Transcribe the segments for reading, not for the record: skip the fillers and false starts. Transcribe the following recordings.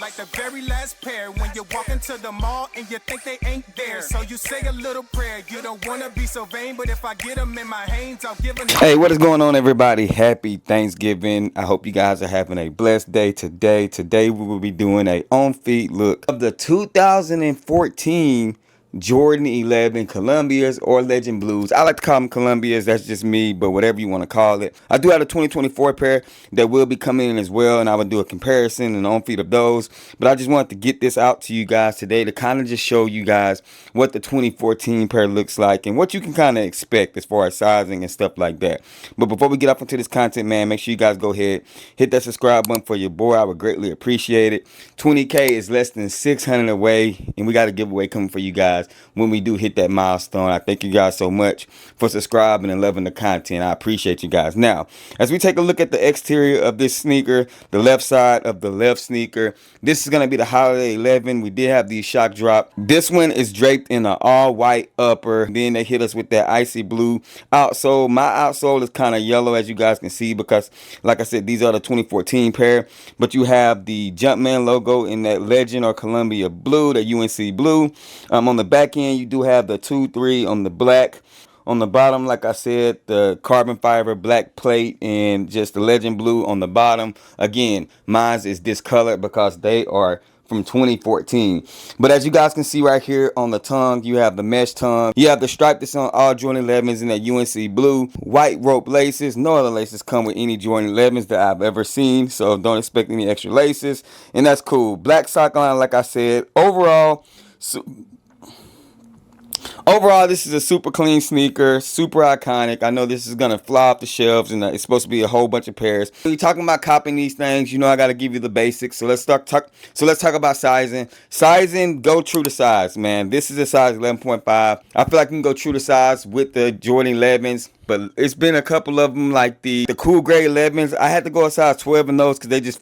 Like the very last pair when you walk into the mall and you think they ain't there. So you say a little prayer. You don't want to be so vain, but if I get them in my hands, I'll give them. Hey, what is going on, everybody? Happy Thanksgiving. I hope you guys are having a blessed day today. Today we will be doing a on-feet look of the 2014 Jordan 11 Columbias or Legend Blues. I like to call them Columbias. That's just me, but whatever you want to call it. I do have a 2024 pair that will be coming in as well, and I will do a comparison and on feet of those. But I just wanted to get this out to you guys today to kind of just show you guys what the 2014 pair looks like and what you can kind of expect as far as sizing and stuff like that. But before we get up into this content, man, make sure you guys go ahead, hit that subscribe button for your boy. I would greatly appreciate it. 20K is less than 600 away, and we got a giveaway coming for you guys when we do hit that milestone. I thank you guys so much for subscribing and loving the content. I appreciate you guys. Now, as we take a look at the exterior of this sneaker, the left side of the left sneaker, this is going to be the Holiday 11. We did have the shock drop. This one is draped in an all white upper. Then they hit us with that icy blue outsole. My outsole is kind of yellow, as you guys can see, because like I said, these are the 2014 pair. But you have the Jumpman logo in that Legend or Columbia blue, the UNC blue. On the back end, you do have the 2-3 on the black. On the bottom, like I said, the carbon fiber black plate and just the Legend blue on the bottom. Again, mine is discolored because they are from 2014. But as you guys can see right here on the tongue, you have the mesh tongue. You have the stripe that's on all Jordan 11s in that UNC blue. White rope laces. No other laces come with any Jordan 11s that I've ever seen, so don't expect any extra laces. And that's cool. Black sock line, like I said. Overall, this is a super clean sneaker, super iconic. I know this is going to fly off the shelves, and it's supposed to be a whole bunch of pairs. When you're talking about copying these things, you know I got to give you the basics. So let's talk about sizing. Sizing, go true to size, man. This is a size 11.5. I feel like you can go true to size with the Jordan 11s. But it's been a couple of them, like the cool gray 11s. I had to go a size 12 in those because they just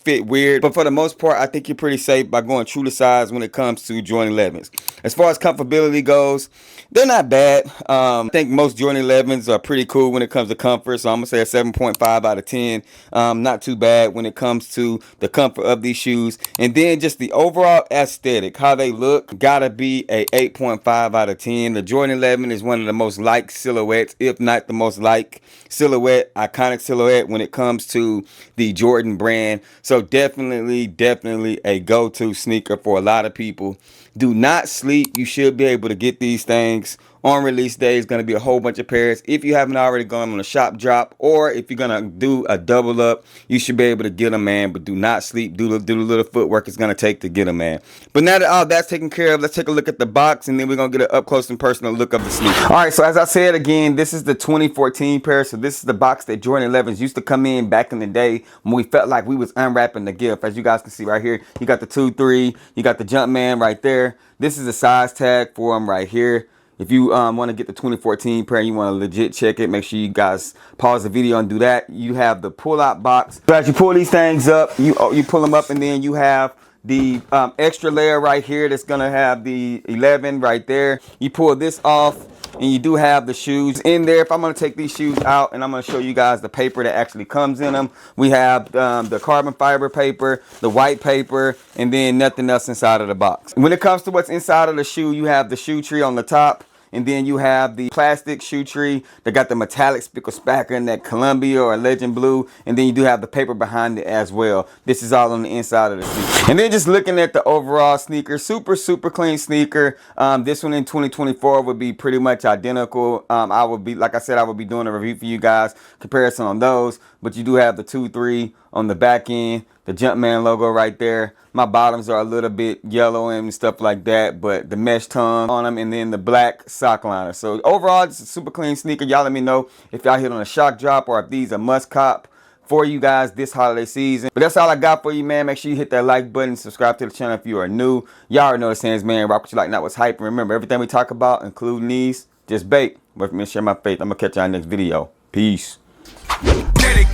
fit weird. But for the most part, I think you're pretty safe by going true to size when it comes to Jordan 11s. As far as comfortability goes, they're not bad. I think most Jordan 11s are pretty cool when it comes to comfort. So I'm going to say a 7.5 out of 10. Not too bad when it comes to the comfort of these shoes. And then just the overall aesthetic, how they look, gotta be a 8.5 out of 10. The Jordan 11 is one of the most liked silhouettes, if not the most liked silhouette, iconic silhouette when it comes to the Jordan brand. So definitely a go-to sneaker for a lot of people. Do not sleep. You should be able to get these things on release day. Is going to be a whole bunch of pairs. If you haven't already gone on a shop drop, or if you're going to do a double up, you should be able to get them, man. But do not sleep. Do the little footwork it's going to take to get them, man. But now that all that's taken care of, let's take a look at the box, and then we're going to get an up close and personal look of the sneaker. All right, so as I said again, this is the 2014 pair. So this is the box that Jordan 11s used to come in back in the day when we felt like we was unwrapping the gift. As you guys can see right here, you got the 2-3, you got the Jumpman right there. This is a size tag for them right here. If you want to get the 2014 pair and you want to legit check it, make sure you guys pause the video and do that. You have the pull-out box. So as you pull these things up, you pull them up, and then you have the extra layer right here that's going to have the 11 right there. You pull this off, and you do have the shoes in there. If I'm going to take these shoes out, and I'm going to show you guys the paper that actually comes in them. We have the carbon fiber paper, the white paper, and then nothing else inside of the box. When it comes to what's inside of the shoe, you have the shoe tree on the top. And then you have the plastic shoe tree that got the metallic spickle spacker in that Columbia or Legend blue. And then you do have the paper behind it as well. This is all on the inside of the sneaker. And then just looking at the overall sneaker, super clean sneaker. This one in 2024 would be pretty much identical. I would be, like I said, I would be doing a review for you guys, comparison on those. But you do have the 2-3 on the back end. the Jumpman logo right there. My bottoms are a little bit yellow and stuff like that, but the mesh tongue on them, and then the black sock liner. So overall, it's a super clean sneaker. Y'all let me know if y'all hit on a shock drop or if these are must cop for you guys this holiday season. But that's all I got for you, man. Make sure you hit that like button, subscribe to the channel if you are new. Y'all already know the sayings, man. Rock what you like, not what's hype. And remember, everything we talk about, including these, just bait. But for me, share my faith. I'm gonna catch y'all in the next video. Peace.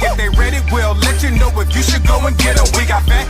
If they ready, we'll let you know if you should go and get 'em. We got fat